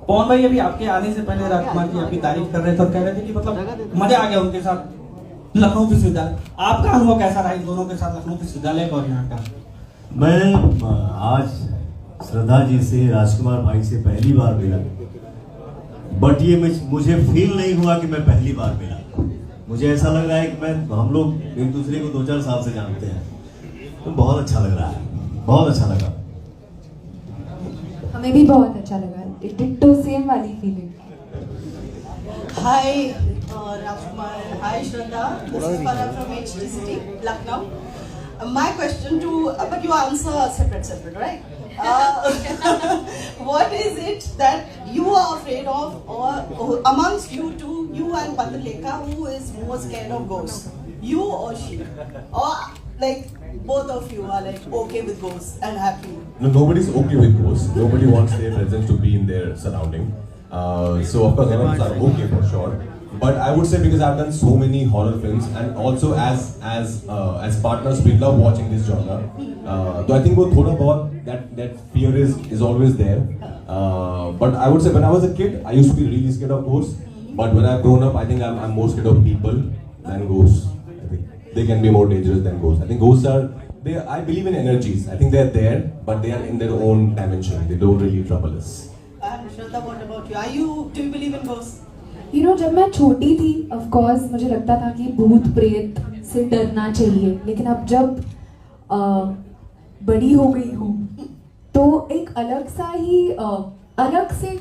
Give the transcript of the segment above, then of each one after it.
पवन भाई अभी आपके आने से पहले राजकुमार की आपकी तारीफ कर रहे थे और कह रहे थे कि मतलब मजा आ गया उनके साथ लखनऊ विश्वविद्यालय। आपका अनुभव कैसा रहा इन दोनों के साथ, लखनऊ विश्वविद्यालय का और यहाँ का? मैं आज श्रद्धा जी से, राजकुमार भाई से पहली बार मिला, बट ये मुझे फील नहीं हुआ कि मैं पहली बार मिला। मुझे ऐसा लग रहा है कि हम लोग एक दूसरे को 2-4 साल से जानते हैं, तो बहुत अच्छा लग रहा है, बहुत अच्छा लगा। हमें भी बहुत अच्छा लगा, डिट्टो सेम वाली feeling. Hi, Rajkumar. Hi, Shraddha. This is Farah from HD City, Lucknow. My question to, but you answer separate, right? What is it that you are afraid of, or amongst you two, you and Padaleka, who is more scared of ghosts? You or she? Or like both of you are like okay with ghosts and happy? No, nobody's okay with ghosts. Nobody wants their presence to be in their surrounding. So of course, none of us are okay for sure. But I would say because I've done so many horror films, and also as partners, we love watching this genre. So I think वो थोड़ा बहुत that fear is always there. But I would say when I was a kid, I used to be really scared of ghosts. But when I've grown up, I think I'm more scared of people than ghosts. I think they can be more dangerous than ghosts. I think ghosts are I believe in energies. I think they're there, but they are in their own dimension. They don't really trouble us. And Shraddha, what about you? Do you believe in ghosts? जब मैं छोटी थी of course मुझे लगता था कि भूत प्रेत से डरना चाहिए, लेकिन अब जब बड़ी हो गई हूँ तो एक अलग से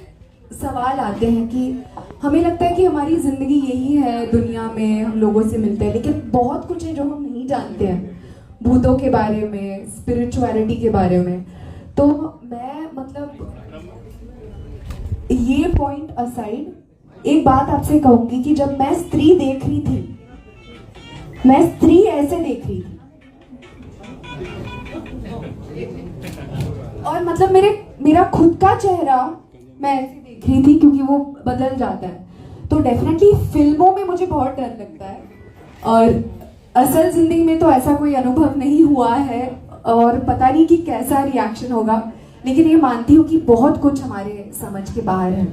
सवाल आते हैं कि हमें लगता है कि हमारी ज़िंदगी यही है, दुनिया में हम लोगों से मिलते हैं, लेकिन बहुत कुछ है जो हम नहीं जानते हैं भूतों के बारे में, स्पिरिचुअलिटी के बारे में। तो मैं मतलब ये पॉइंट असाइड एक बात आपसे कहूंगी कि जब मैं स्त्री देख रही थी, मैं स्त्री ऐसे देख रही थी और मतलब मेरा खुद का चेहरा मैं ऐसे देख रही थी क्योंकि वो बदल जाता है। तो डेफिनेटली फिल्मों में मुझे बहुत डर लगता है और असल जिंदगी में तो ऐसा कोई अनुभव नहीं हुआ है और पता नहीं कि कैसा रिएक्शन होगा, लेकिन ये मानती हूँ कि बहुत कुछ हमारे समझ के बाहर है।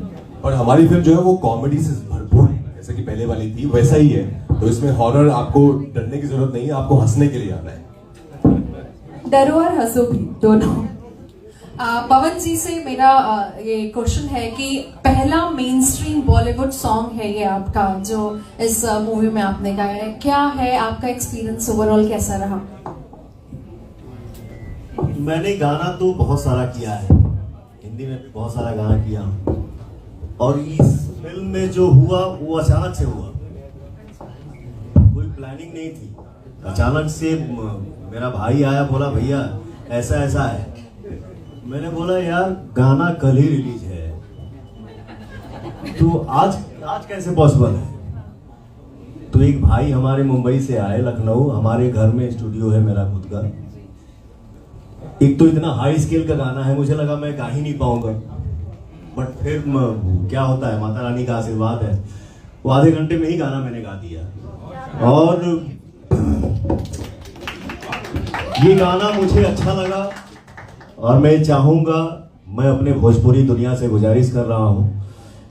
और हमारी फिल्म जो है वो कॉमेडी से भरपूर है, जैसे कि पहले वाली थी वैसा ही है। तो इसमें हॉरर आपको डरने की जरूरत नहीं है, आपको हंसने के लिए आना है। डरो और हंसो भी दोनों। पवन जी से मेरा ये क्वेश्चन है कि पहला मेन स्ट्रीम बॉलीवुड सॉन्ग है ये आपका जो इस मूवी में आपने गाया है, क्या है आपका एक्सपीरियंस ओवरऑल, कैसा रहा? मैंने गाना तो बहुत सारा किया है, हिंदी में भी बहुत सारा गाना किया हूँ, और इस फिल्म में जो हुआ वो अचानक से हुआ, कोई प्लानिंग नहीं थी। अचानक से मेरा भाई आया, बोला भैया ऐसा ऐसा है। मैंने बोला यार गाना कल ही रिलीज है, तो आज कैसे पॉसिबल है? तो एक भाई हमारे मुंबई से आए, लखनऊ, हमारे घर में स्टूडियो है मेरा खुद का। एक तो इतना हाई स्केल का गाना है, मुझे लगा मैं गा ही नहीं पाऊंगा, बट फिर क्या होता है, माता रानी का आशीर्वाद है, वो आधे घंटे में ही गाना मैंने गा दिया। और ये गाना मुझे अच्छा लगा और मैं चाहूंगा, मैं अपने भोजपुरी दुनिया से गुजारिश कर रहा हूँ,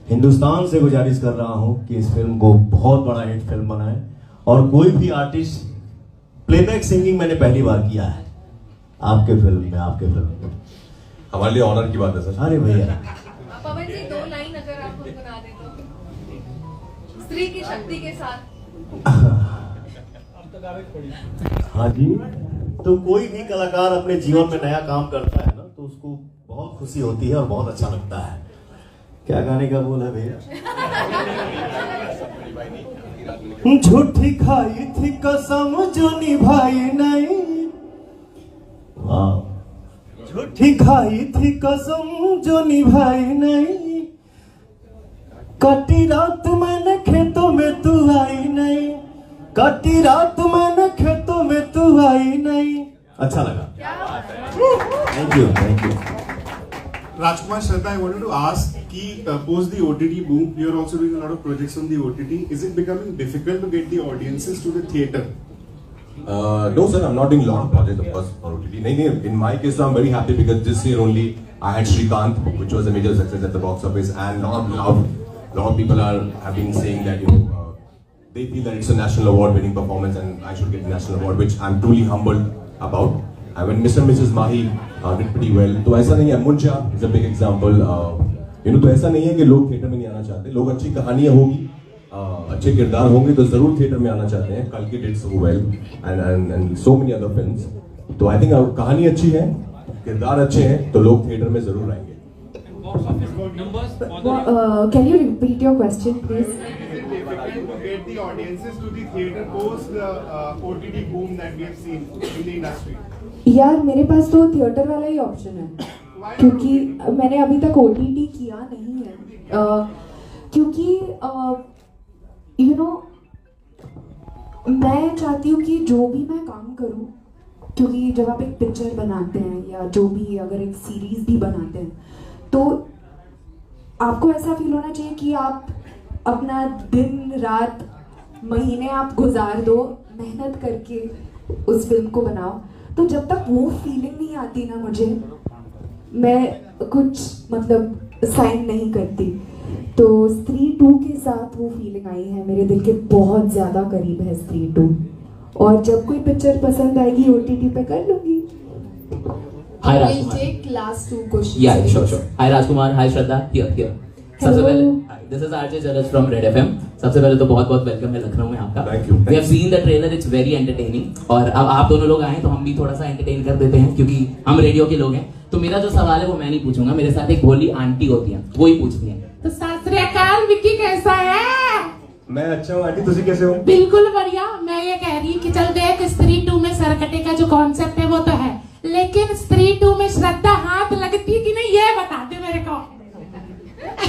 हिंदुस्तान से गुजारिश कर रहा हूँ कि इस फिल्म को बहुत बड़ा हिट फिल्म बनाए। और कोई भी आर्टिस्ट, प्लेबैक सिंगिंग मैंने पहली बार किया है आपके फिल्म में, हमारे लिए ऑनर की बात है सर। अरे भैया पवन जी 2 लाइन अगर आप गुनगुना दे तो, स्त्री की शक्ति के साथ। हाँ जी, तो कोई भी कलाकार अपने जीवन में नया काम करता है ना, तो उसको बहुत खुशी होती है और बहुत अच्छा लगता है। क्या गाने का बोल है भैया? झूठी खाई थी कसम जो निभाई नहीं, झूठी खाई थी कसम जो निभाई नहीं, कटी रात मैंने खेतों में तू आई नहीं, कटी रात मैंने खेतों में तू आई नहीं। अच्छा लगा, thank you. Rajkumar, Shraddha, I wanted to ask, post the OTT boom, you're also doing a lot of projects on the OTT. Is it becoming difficult to get the audiences to the theatre? No sir, I'm not doing a lot of projects of course on OTT. In my case I'm very happy because this year only I had Shrikant, which was a major success at the box office, and lot of people have been saying that they feel that it's a national award-winning performance and I should get the national award, which I'm truly humbled about. And when Mr. and Mrs. Mahi did pretty well, तो ऐसा नहीं है. Muncha is a big example. तो ऐसा नहीं है कि लोग थिएटर में नहीं आना चाहते. लोग अच्छी कहानियां होगी, अच्छे किरदार होंगे तो जरूर थिएटर में आना चाहते हैं. कल की did so well and so many other films. तो I think कहानी अच्छी है, किरदार अच्छे हैं तो लोग थिएटर में जरूर आएंगे. Can you repeat your question, please? Is it difficult to get the audiences to the theatre post the OTT boom that we have seen in the industry? यार मेरे पास तो थिएटर वाला ही ऑप्शन है, क्योंकि मैंने अभी तक OTT किया नहीं है, क्योंकि मैं चाहती हूँ कि जो भी मैं काम करूँ, क्योंकि जब आप एक पिक्चर बनाते हैं या जो भी अगर एक सीरीज भी बनाते हैं तो आपको ऐसा फील होना चाहिए कि आप अपना दिन रात महीने आप गुजार दो मेहनत करके उस फिल्म को बनाओ. तो जब तक वो फीलिंग नहीं आती ना मुझे, मैं कुछ मतलब साइन नहीं करती. तो स्त्री 2 के साथ वो फीलिंग आई है, मेरे दिल के बहुत ज़्यादा करीब है स्त्री 2. और जब कोई पिक्चर पसंद आएगी OTT पे कर लूँगी. Hi We'll Rajkumar. take last 2 questions. Yeah, sure. Hi Rajkumar, hi Shraddha. Here. सबसे पहले, this is RJ Jalaj from Red FM. सबसे पहले तो बहुत वेलकम है लखनऊ में आपका. Thank you. We have seen the trailer, it's very entertaining. और अब आप दोनों लोग आए तो हम भी थोड़ा सा एंटरटेन कर देते हैं क्योंकि हम रेडियो के लोग हैं. तो मेरा जो सवाल है वो मैं नहीं पूछूंगा, मेरे साथ एक भोली आंटी होती है, वो ही पूछती है. तो सत श्री अकाल, विक्की कैसा है? मैं अच्छा हूँ आंटी, तुझे कैसे हो? बिल्कुल बढ़िया. मैं ये कह रही हूँ कि चल देख, स्त्री 2 में सरकटे का जो कॉन्सेप्ट है वो तो है, लेकिन स्त्री 2 में श्रद्धा हाथ लगती कि नहीं ये बता दे मेरे को.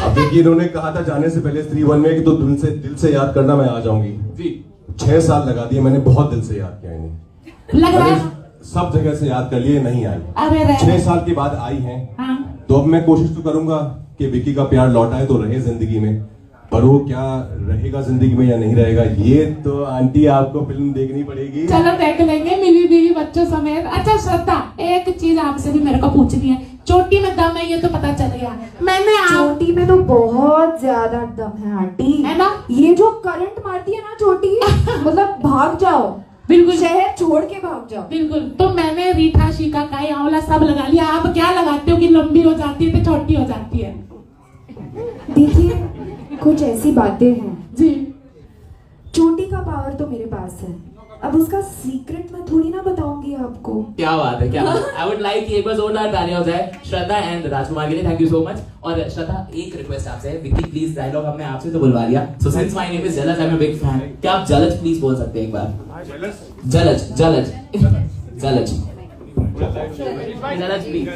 अब देखिए, इन्होंने कहा था जाने से पहले स्त्री 1 में कि तो दिल से याद करना, मैं आ जाऊंगी जी. 6 साल लगा दिए मैंने, बहुत दिल से याद किया इन्हें. लग रहा है सब जगह से याद कर लिए, नहीं आई. अरे 6 साल के बाद आई हैं. हाँ. तो अब मैं कोशिश तो करूंगा कि विकी का प्यार लौटाए तो रहे जिंदगी में, पर वो क्या रहेगा जिंदगी में या नहीं रहेगा, ये तो आंटी आपको फिल्म देखनी पड़ेगी. चलो देख लेंगे, मिली बीवी बच्चों समेत. अच्छा श्रद्धा, एक चीज आपसे भी मेरे को पूछनी है. चोटी में दम है ये तो पता चल गया. मैंने चोटी में तो बहुत ज्यादा दम है आंटी, है ना? ये जो करंट मारती है ना चोटी, मतलब भाग जाओ, बिल्कुल शहर छोड़ के भाग जाओ. बिल्कुल. तो मैंने रीठा, शिकाकाई, आंवला सब लगा लिया. आप क्या लगाते हो कि लंबी हो जाती है तो छोटी हो जाती है? देखिए कुछ ऐसी बातें हैं जी. चोटी का पावर तो मेरे पास है, अब उसका सीक्रेट मैं थोड़ी ना बताऊंगी आपको. क्या बात है, क्या बात. आई वुड लाइक कि एक बार जोरदार तालियां हो जाए श्रद्धा एंड राजकुमार के लिए. Thank you so much. और श्रद्धा, एक रिक्वेस्ट आपसे है, विक्की प्लीज डायलॉग हमने आपसे तो बुलवा लिया. So since my name is Jalaj, I am a big fan, क्या आप जलज प्लीज बोल सकते हैं एक बार? जलज जलज जलज जलज प्लीज.